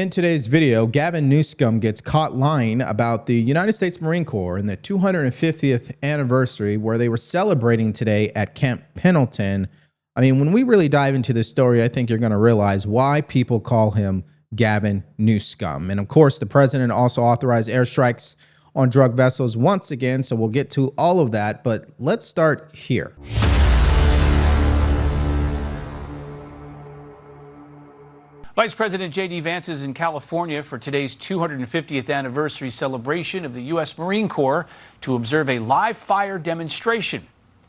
In today's video, Gavin Newsom gets caught lying about the United States Marine Corps and the 250th anniversary where they were celebrating today at Camp Pendleton. I mean, when we really dive into this story, I think you're going to realize why people call him Gavin Newsom. And of course, the president also authorized airstrikes on drug vessels once again, so we'll get to all of that, but let's start here. Vice President J.D. Vance is in California for today's 250th anniversary celebration of the U.S. Marine Corps to observe a live fire demonstration.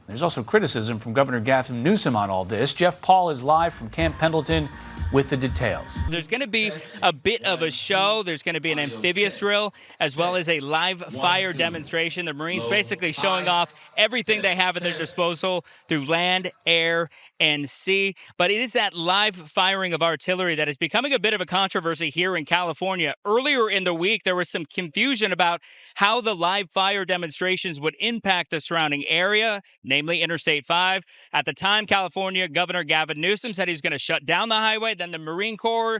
There's also criticism from Governor Gavin Newsom on all this. Jeff Paul is live from Camp Pendleton with the details. There's going to be a bit of a show. There's going to be an amphibious drill as well as a live fire demonstration. The Marines basically showing off everything they have at their disposal through land, air, and sea. But it is that live firing of artillery that is becoming a bit of a controversy here in California. Earlier in the week, there was some confusion about how the live fire demonstrations would impact the surrounding area, namely Interstate 5. At the time, California Governor Gavin Newsom said he's going to shut down the highway. Then the Marine Corps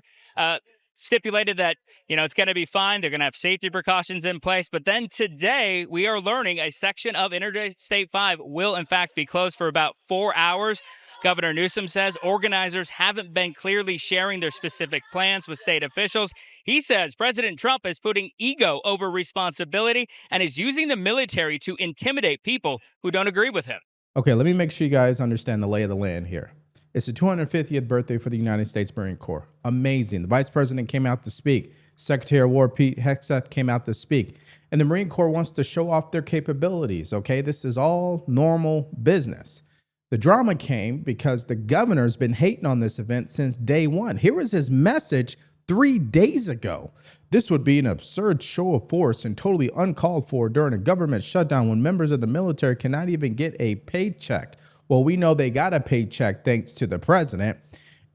stipulated that, it's going to be fine. They're going to have safety precautions in place. But then today, we are learning a section of Interstate 5 will, in fact, be closed for about 4 hours. Governor Newsom says organizers haven't been clearly sharing their specific plans with state officials. He says President Trump is putting ego over responsibility and is using the military to intimidate people who don't agree with him. Okay, let me make sure you guys understand the lay of the land here. It's the 250th birthday for the United States Marine Corps. Amazing. The Vice President came out to speak. Secretary of War Pete Hegseth came out to speak. And the Marine Corps wants to show off their capabilities, okay? This is all normal business. The drama came because the governor's been hating on this event since day one. Here was his message 3 days ago. This would be an absurd show of force and totally uncalled for during a government shutdown when members of the military cannot even get a paycheck. Well, we know they got a paycheck thanks to the president.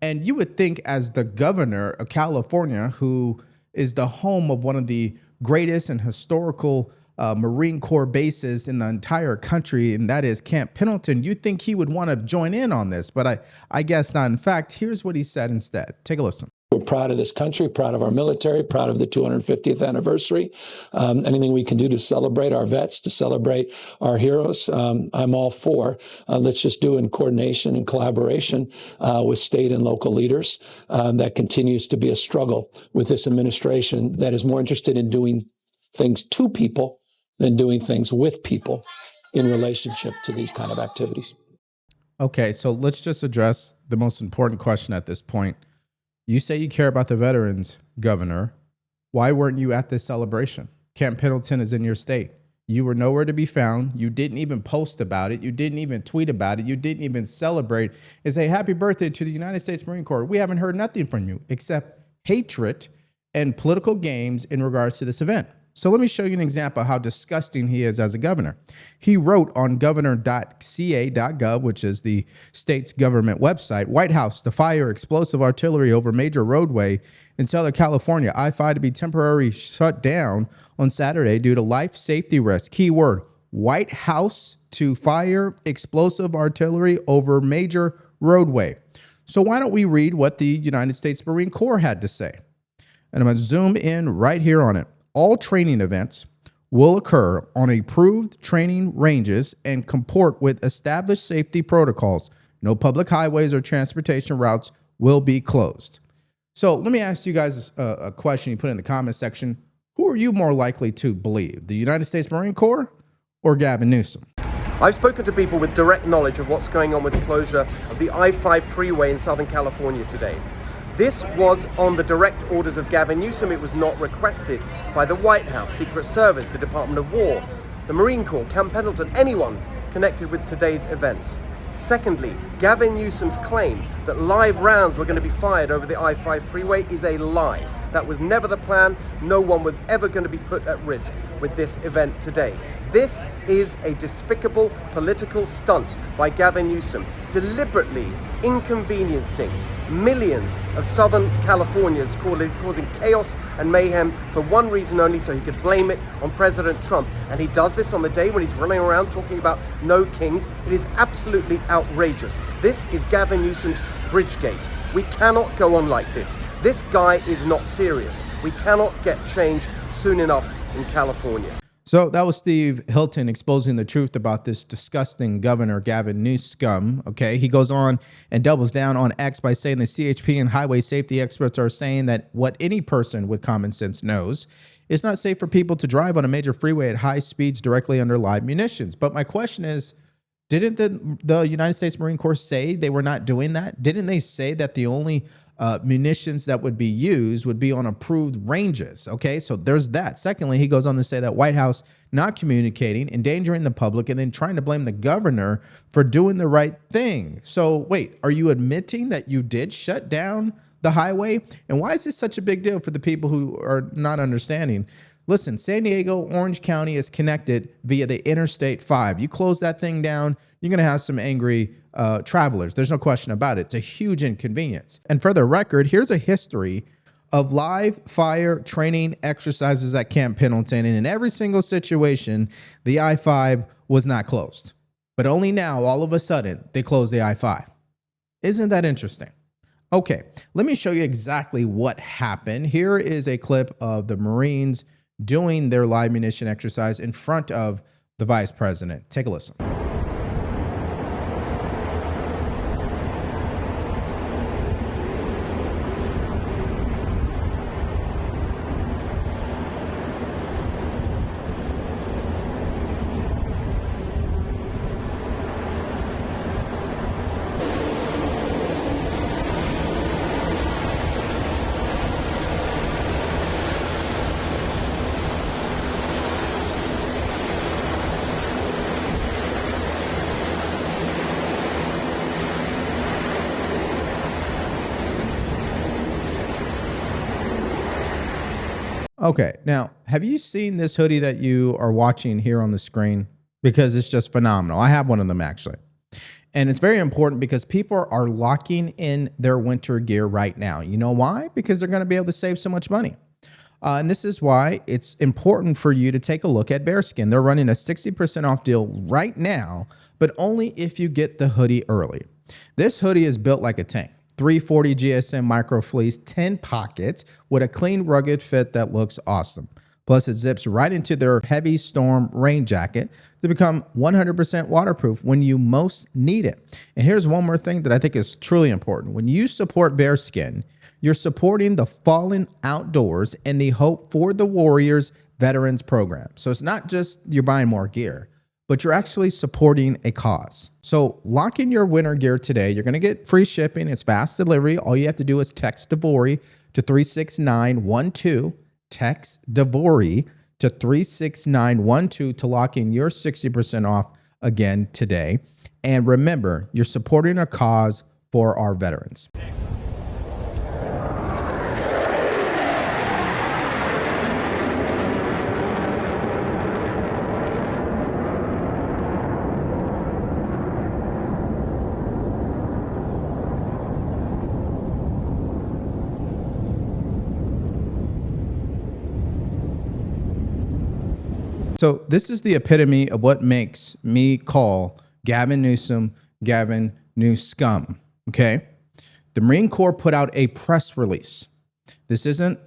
And you would think as the governor of California, who is the home of one of the greatest and historical Marine Corps bases in the entire country, and that is Camp Pendleton, you'd think he would want to join in on this. But I guess not. In fact, here's what he said instead. Take a listen. We're proud of this country, proud of our military, proud of the 250th anniversary. Anything we can do to celebrate our vets, to celebrate our heroes, I'm all for. Let's just do it in coordination and collaboration with state and local leaders. That continues to be a struggle with this administration that is more interested in doing things to people than doing things with people in relationship to these kind of activities. Okay, so let's just address the most important question at this point. You say you care about the veterans, Governor. Why weren't you at this celebration? Camp Pendleton is in your state. You were nowhere to be found. You didn't even post about it. You didn't even tweet about it. You didn't even celebrate and say happy birthday to the United States Marine Corps. We haven't heard nothing from you except hatred and political games in regards to this event. So let me show you an example of how disgusting he is as a governor. He wrote on governor.ca.gov, which is the state's government website, White House to fire explosive artillery over major roadway in Southern California, I-5 to be temporarily shut down on Saturday due to life safety risk. Keyword, White House to fire explosive artillery over major roadway. So why don't we read what the United States Marine Corps had to say? And I'm going to zoom in right here on it. All training events will occur on approved training ranges and comport with established safety protocols. No public highways or transportation routes will be closed. So let me ask you guys a question you put in the comment section. Who are you more likely to believe, the United States Marine Corps or Gavin Newsom? I've spoken to people with direct knowledge of what's going on with the closure of the I-5 freeway in Southern California today. This was on the direct orders of Gavin Newsom. It was not requested by the White House, Secret Service, the Department of War, the Marine Corps, Camp Pendleton, anyone connected with today's events. Secondly, Gavin Newsom's claim that live rounds were going to be fired over the I-5 freeway is a lie. That was never the plan. No one was ever going to be put at risk with this event today. This is a despicable political stunt by Gavin Newsom, deliberately inconveniencing millions of Southern Californians, causing chaos and mayhem for one reason only, so he could blame it on President Trump. And he does this on the day when he's running around talking about no kings. It is absolutely outrageous. This is Gavin Newsom's Bridgegate. We cannot go on like this. This guy is not serious. We cannot get change soon enough in California. So that was Steve Hilton exposing the truth about this disgusting Governor Gavin Newsom. Okay, he goes on and doubles down on X by saying the CHP and highway safety experts are saying that what any person with common sense knows, it's not safe for people to drive on a major freeway at high speeds directly under live munitions. But my question is, didn't the United States Marine Corps say they were not doing that? Didn't they say that the only munitions that would be used would be on approved ranges? Okay, so there's that. Secondly, he goes on to say that White House not communicating, endangering the public, and then trying to blame the governor for doing the right thing. So wait, are you admitting that you did shut down the highway? And why is this such a big deal for the people who are not understanding? Listen, San Diego, Orange County is connected via the Interstate 5. You close that thing down, you're going to have some angry travelers. There's no question about it. It's a huge inconvenience. And for the record, here's a history of live fire training exercises at Camp Pendleton. And in every single situation, the I-5 was not closed. But only now, all of a sudden, they closed the I-5. Isn't that interesting? Okay, let me show you exactly what happened. Here is a clip of the Marines doing their live munition exercise in front of the vice president. Take a listen. Okay, now, have you seen this hoodie that you are watching here on the screen? Because it's just phenomenal. I have one of them actually. And it's very important because people are locking in their winter gear right now. You know why? Because they're going to be able to save so much money. And this is why it's important for you to take a look at Bearskin. They're running a 60% off deal right now, but only if you get the hoodie early. This hoodie is built like a tank. 340 GSM micro fleece, 10 pockets with a clean, rugged fit that looks awesome. Plus, it zips right into their heavy storm rain jacket to become 100% waterproof when you most need it. And here's one more thing that I think is truly important. When you support Bearskin, you're supporting the fallen outdoors and the Hope for the Warriors Veterans Program. So it's not just you're buying more gear, but you're actually supporting a cause. So lock in your winter gear today. You're going to get free shipping. It's fast delivery. All you have to do is text DeVory to 36912. Text DeVory to 36912 to lock in your 60% off again today. And remember, you're supporting a cause for our veterans. So this is the epitome of what makes me call Gavin Newsom, Gavin Newscum, okay? The Marine Corps put out a press release. This isn't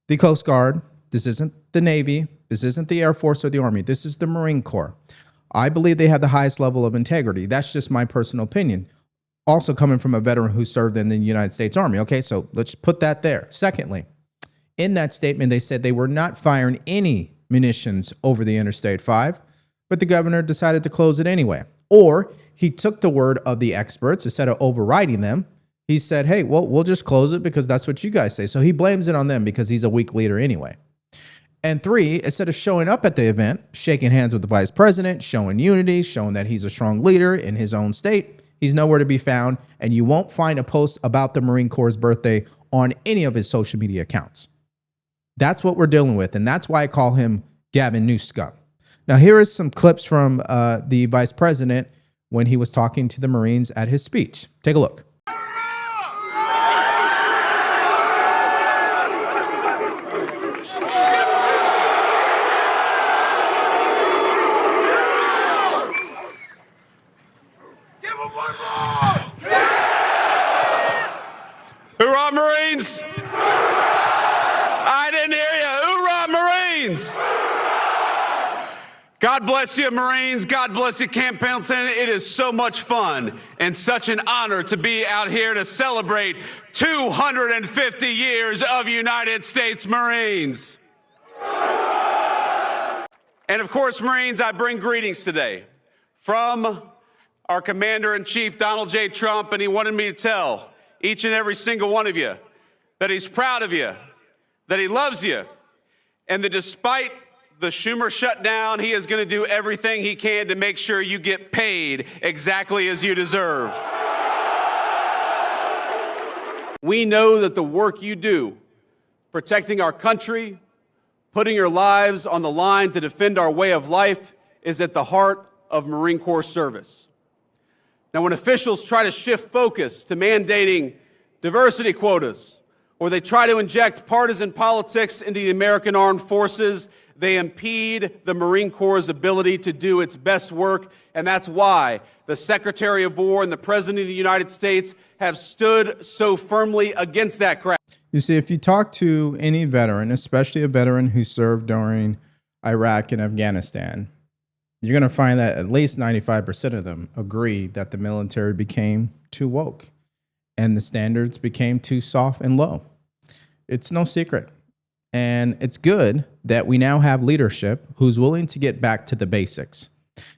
the Coast Guard. This isn't the Navy. This isn't the Air Force or the Army. This is the Marine Corps. I believe they have the highest level of integrity. That's just my personal opinion. Also coming from a veteran who served in the United States Army, okay? So let's put that there. Secondly, in that statement, they said they were not firing any munitions over the Interstate 5, but the governor decided to close it anyway. Or he took the word of the experts instead of overriding them. He said, hey, well, we'll just close it because that's what you guys say. So he blames it on them because he's a weak leader anyway. And three, instead of showing up at the event, shaking hands with the vice president, showing unity, showing that he's a strong leader in his own state, he's nowhere to be found. And you won't find a post about the Marine Corps' birthday on any of his social media accounts. That's what we're dealing with, and that's why I call him Gavin Newsom. Now, here is some clips from the vice president when he was talking to the Marines at his speech. Take a look. Marines. God bless you, Marines. God bless you, Camp Pendleton. It is so much fun and such an honor to be out here to celebrate 250 years of United States Marines. And of course, Marines, I bring greetings today from our Commander-in-Chief, Donald J. Trump, and he wanted me to tell each and every single one of you that he's proud of you, that he loves you, and that despite the Schumer shutdown, he is going to do everything he can to make sure you get paid exactly as you deserve. We know that the work you do, protecting our country, putting your lives on the line to defend our way of life, is at the heart of Marine Corps service. Now, when officials try to shift focus to mandating diversity quotas, or they try to inject partisan politics into the American Armed Forces, they impede the Marine Corps' ability to do its best work, and that's why the Secretary of War and the President of the United States have stood so firmly against that crap. You see, if you talk to any veteran, especially a veteran who served during Iraq and Afghanistan, you're going to find that at least 95% of them agree that the military became too woke and the standards became too soft and low. It's no secret. And it's good that we now have leadership who's willing to get back to the basics.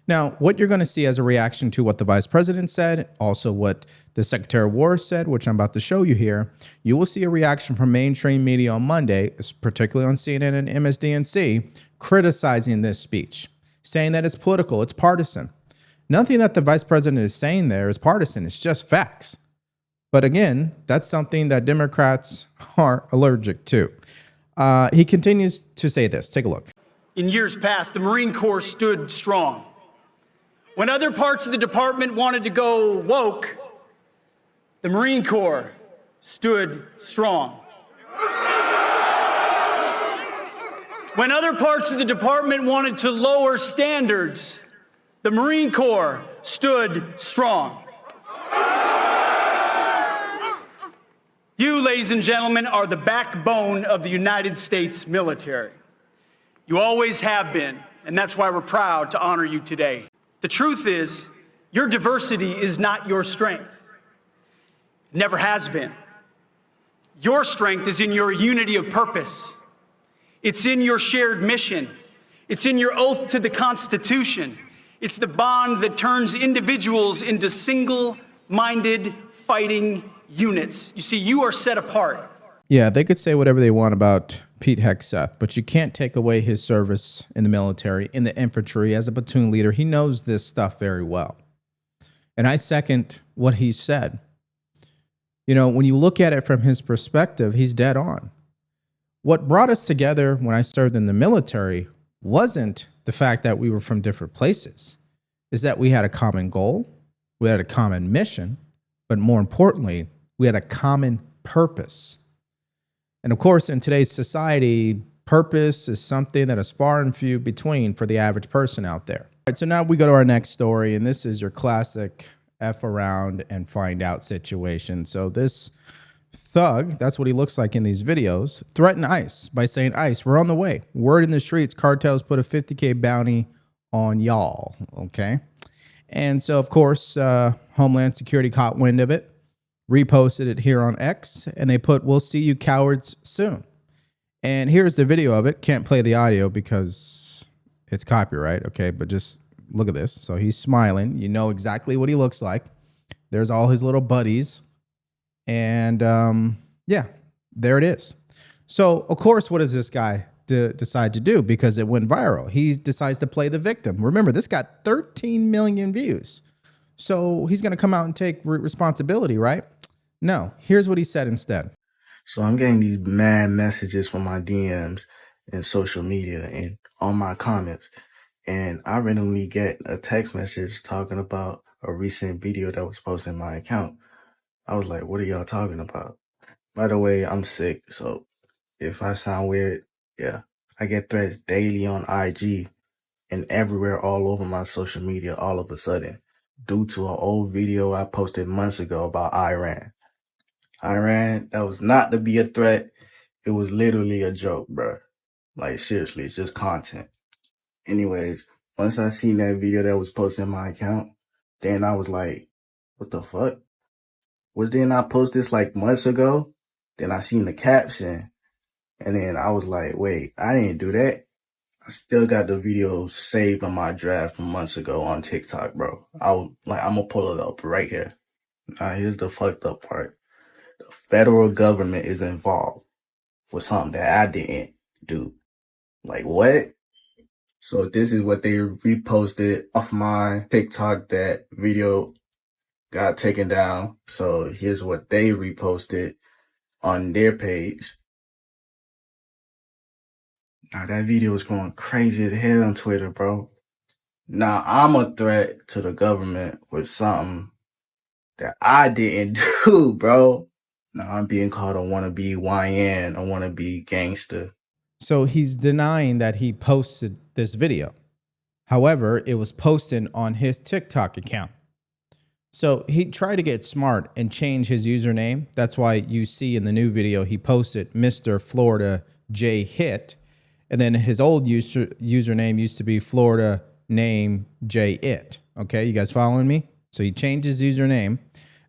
Now, what you're going to see as a reaction to what the vice president said, also what the Secretary of War said, which I'm about to show you here, you will see a reaction from mainstream media on Monday, particularly on CNN and MSDNC, criticizing this speech, saying that it's political, it's partisan. Nothing that the vice president is saying there is partisan, it's just facts. But again, that's something that Democrats are allergic to. He continues to say this. Take a look. In years past, the Marine Corps stood strong. When other parts of the department wanted to go woke, the Marine Corps stood strong. When other parts of the department wanted to lower standards, the Marine Corps stood strong. You, ladies and gentlemen, are the backbone of the United States military. You always have been, and that's why we're proud to honor you today. The truth is, your diversity is not your strength. It never has been. Your strength is in your unity of purpose. It's in your shared mission. It's in your oath to the Constitution. It's the bond that turns individuals into single-minded fighting units. You see, you are set apart. Yeah, they could say whatever they want about Pete Hegseth, but you can't take away his service in the military, in the infantry, as a platoon leader. He knows this stuff very well. And I second what he said. You know, when you look at it from his perspective, he's dead on. What brought us together when I served in the military wasn't the fact that we were from different places, is that we had a common goal, we had a common mission, but more importantly, we had a common purpose. And of course, in today's society, purpose is something that is far and few between for the average person out there. All right, so now we go to our next story, and this is your classic F around and find out situation. So this thug, that's what he looks like in these videos, threatened ICE by saying, ICE, we're on the way. Word in the streets, cartels put a $50K bounty on y'all, okay? And so, of course, Homeland Security caught wind of it, reposted it here on X, and they put, we'll see you cowards soon. And here's the video of it. Can't play the audio because it's copyright, okay? But just look at this. So he's smiling. You know exactly what he looks like. There's all his little buddies. And yeah, there it is. So, of course, what does this guy decide to do? Because it went viral. He decides to play the victim. Remember, this got 13 million views. So he's going to come out and take responsibility, right? No. Here's what he said instead. So I'm getting these mad messages from my DMs and social media and on my comments. And I randomly get a text message talking about a recent video that was posted in my account. I was like, what are y'all talking about? By the way, I'm sick. So if I sound weird, yeah, I get threats daily on IG and everywhere all over my social media all of a sudden due to an old video I posted months ago about Iran. Iran, that was not to be a threat. It was literally a joke, bro. Like, seriously, it's just content. Anyways, once I seen that video that was posted in my account, then I was like, what the fuck? Well, didn't I post this like months ago? Then I seen the caption, and then I was like, wait, I didn't do that. I still got the video saved on my draft from months ago on TikTok, bro. I'm gonna pull it up right here. Now, here's the fucked up part. The federal government is involved with something that I didn't do. Like, what? So this is what they reposted off my TikTok. That video got taken down. So here's what they reposted on their page. Now that video is going crazy as hell on Twitter, bro. Now I'm a threat to the government with something that I didn't do, bro. Now I'm being called a wannabe YN, a wannabe gangster. So he's denying that he posted this video. However, it was posted on his TikTok account. So he tried to get smart and change his username. That's why you see in the new video he posted Mr. Florida J Hit. And then his old username used to be Florida Name J It. Okay, you guys following me? So he changed his username.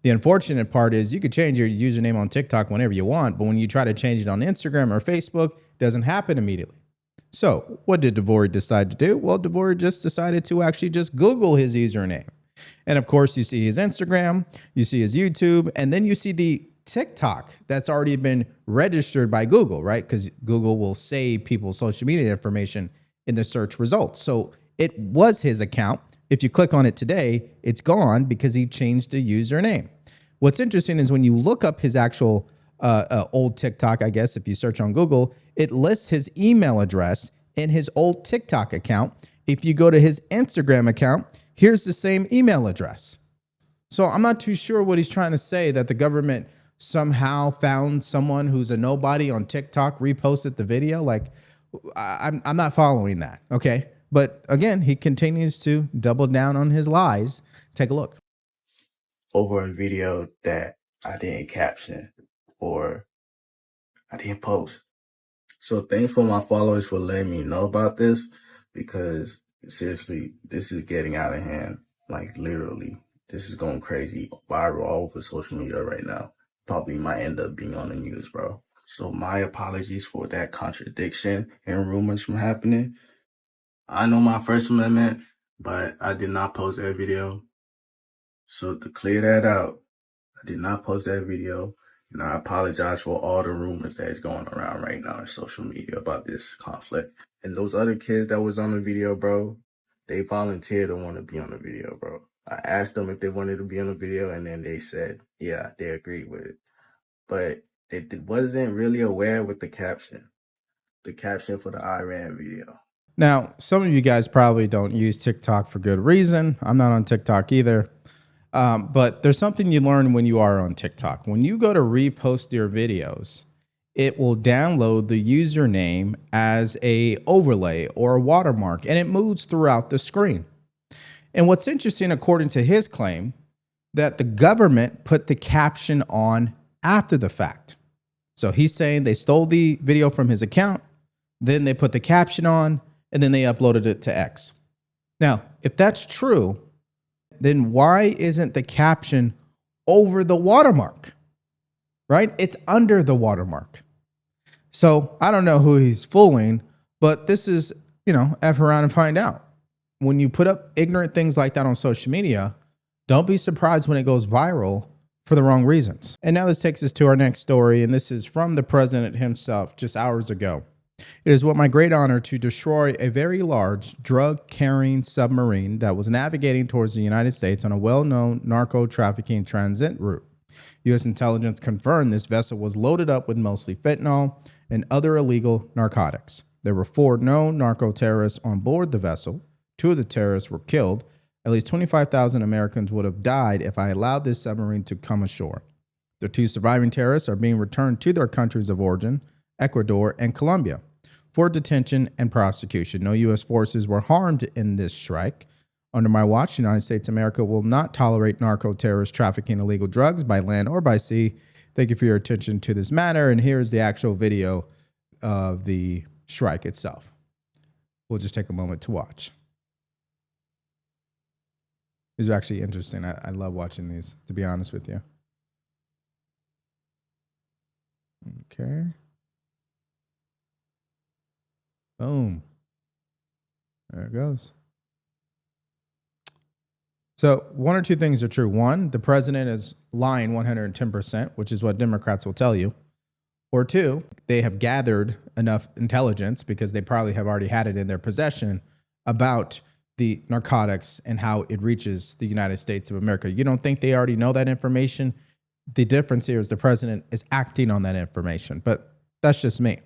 The unfortunate part is you could change your username on TikTok whenever you want, but when you try to change it on Instagram or Facebook, it doesn't happen immediately. So what did Dvory decide to do? Well, Dvory just decided to actually just Google his username. And of course, you see his Instagram, you see his YouTube, and then you see the TikTok that's already been registered by Google, right? Because Google will save people's social media information in the search results. So it was his account. If you click on it today, it's gone because he changed the username. What's interesting is when you look up his actual old TikTok, I guess, if you search on Google, it lists his email address in his old TikTok account. If you go to his Instagram account, here's the same email address. So I'm not too sure what he's trying to say, that the government somehow found someone who's a nobody on TikTok, reposted the video. Like, I'm not following that. Okay. But again, he continues to double down on his lies. Take a look. Over a video that I didn't caption or I didn't post. So thanks for my followers for letting me know about this, because seriously, this is getting out of hand. Like, literally, this is going crazy, viral all over social media right now. Probably might end up being on the news, bro. So my apologies for that contradiction and rumors from happening. I know my First Amendment, but I did not post that video. So to clear that out, I did not post that video. And I apologize for all the rumors that is going around right now in social media about this conflict. And those other kids that was on the video, bro, they volunteered to want to be on the video, bro. I asked them if they wanted to be on the video, and then they said, yeah, they agreed with it. But they wasn't really aware with the caption for the Iran video. Now, some of you guys probably don't use TikTok for good reason. I'm not on TikTok either. But there's something you learn when you are on TikTok. When you go to repost your videos, it will download the username as a overlay or a watermark, and it moves throughout the screen. And what's interesting, according to his claim, that the government put the caption on after the fact. So he's saying they stole the video from his account, then they put the caption on, and then they uploaded it to X. Now, if that's true, then why isn't the caption over the watermark, right? It's under the watermark. So I don't know who he's fooling, but this is, F around and find out. When you put up ignorant things like that on social media, don't be surprised when it goes viral for the wrong reasons. And now this takes us to our next story, and this is from the president himself just hours ago. It is what my great honor to destroy a very large drug-carrying submarine that was navigating towards the United States on a well-known narco-trafficking transit route. U.S. intelligence confirmed this vessel was loaded up with mostly fentanyl and other illegal narcotics. There were 4 known narco-terrorists on board the vessel. 2 of the terrorists were killed. At least 25,000 Americans would have died if I allowed this submarine to come ashore. The 2 surviving terrorists are being returned to their countries of origin, Ecuador and Colombia, for detention and prosecution. No U.S. forces were harmed in this strike. Under my watch, the United States of America will not tolerate narco-terrorists trafficking illegal drugs by land or by sea. Thank you for your attention to this matter. And here's the actual video of the strike itself. We'll just take a moment to watch. These are actually interesting. I love watching these, to be honest with you. Okay. Boom. There it goes. So one or two things are true. One, the president is lying 110%, which is what Democrats will tell you. Or two, they have gathered enough intelligence, because they probably have already had it in their possession, about the narcotics and how it reaches the United States of America. You don't think they already know that information? The difference here is the president is acting on that information, but that's just me.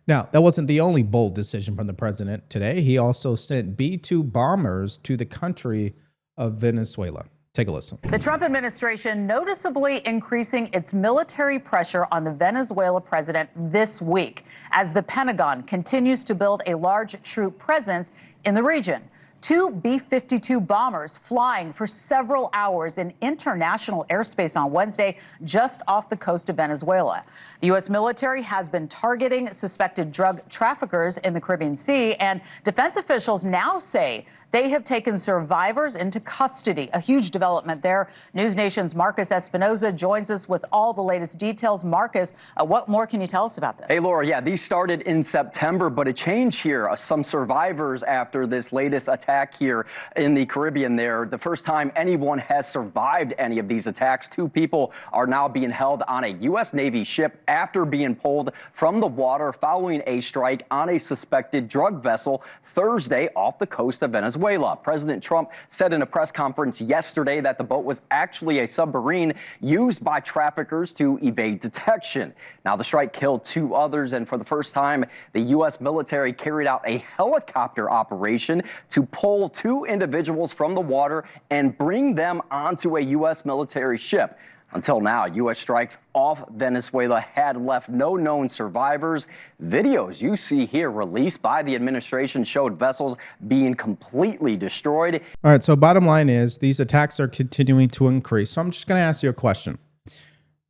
Now, that wasn't the only bold decision from the president today. He also sent B-2 bombers to the country of Venezuela. Take a listen. The Trump administration noticeably increasing its military pressure on the Venezuela president this week as the Pentagon continues to build a large troop presence in the region. 2 B-52 bombers flying for several hours in international airspace on Wednesday just off the coast of Venezuela. The U.S. military has been targeting suspected drug traffickers in the Caribbean Sea, and defense officials now say they have taken survivors into custody. A huge development there. News Nation's Marcus Espinoza joins us with all the latest details. Marcus, what more can you tell us about this? Hey, Laura, yeah, these started in September, but a change here. Some survivors after this latest attack here in the Caribbean there. The first time anyone has survived any of these attacks. 2 people are now being held on a U.S. Navy ship after being pulled from the water following a strike on a suspected drug vessel Thursday off the coast of Venezuela. President Trump said in a press conference yesterday that the boat was actually a submarine used by traffickers to evade detection. Now, the strike killed 2 others, and for the first time, the U.S. military carried out a helicopter operation to pull 2 individuals from the water and bring them onto a U.S. military ship. Until now, U.S. strikes off Venezuela had left no known survivors. Videos you see here released by the administration showed vessels being completely destroyed. All right, so bottom line is these attacks are continuing to increase. So I'm just going to ask you a question.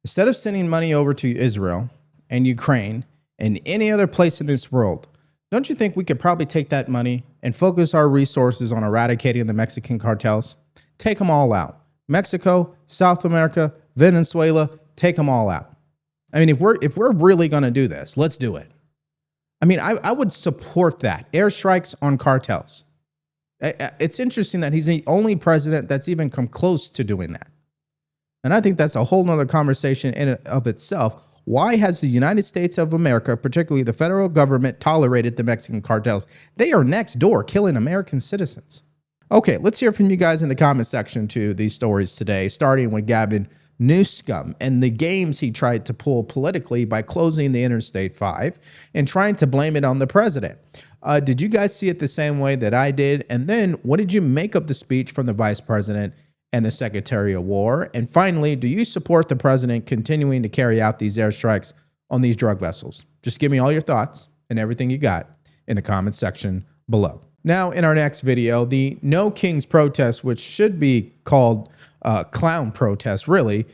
Instead of sending money over to Israel and Ukraine and any other place in this world, don't you think we could probably take that money and focus our resources on eradicating the Mexican cartels? Take them all out. Mexico, South America, Venezuela, take them all out. I mean, if we're really going to do this, let's do it. I mean, I would support that. Airstrikes on cartels. It's interesting that he's the only president that's even come close to doing that. And I think that's a whole nother conversation in and of itself. Why has the United States of America, particularly the federal government, tolerated the Mexican cartels? They are next door killing American citizens. Okay, let's hear from you guys in the comment section to these stories today, starting with Gavin Newsom and the games he tried to pull politically by closing the Interstate 5 and trying to blame it on the president. Did you guys see it the same way that I did? And then what did you make of the speech from the vice president and the Secretary of War? And finally, do you support the president continuing to carry out these airstrikes on these drug vessels? Just give me all your thoughts and everything you got in the comment section below. Now, in our next video, the No Kings protest, which should be called clown protest, really,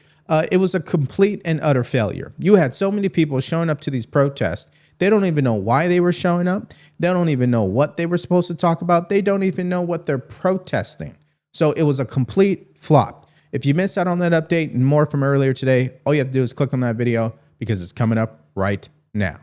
it was a complete and utter failure. You had so many people showing up to these protests. They don't even know why they were showing up. They don't even know what they were supposed to talk about. They don't even know what they're protesting. So it was a complete flop. If you missed out on that update and more from earlier today, all you have to do is click on that video because it's coming up right now.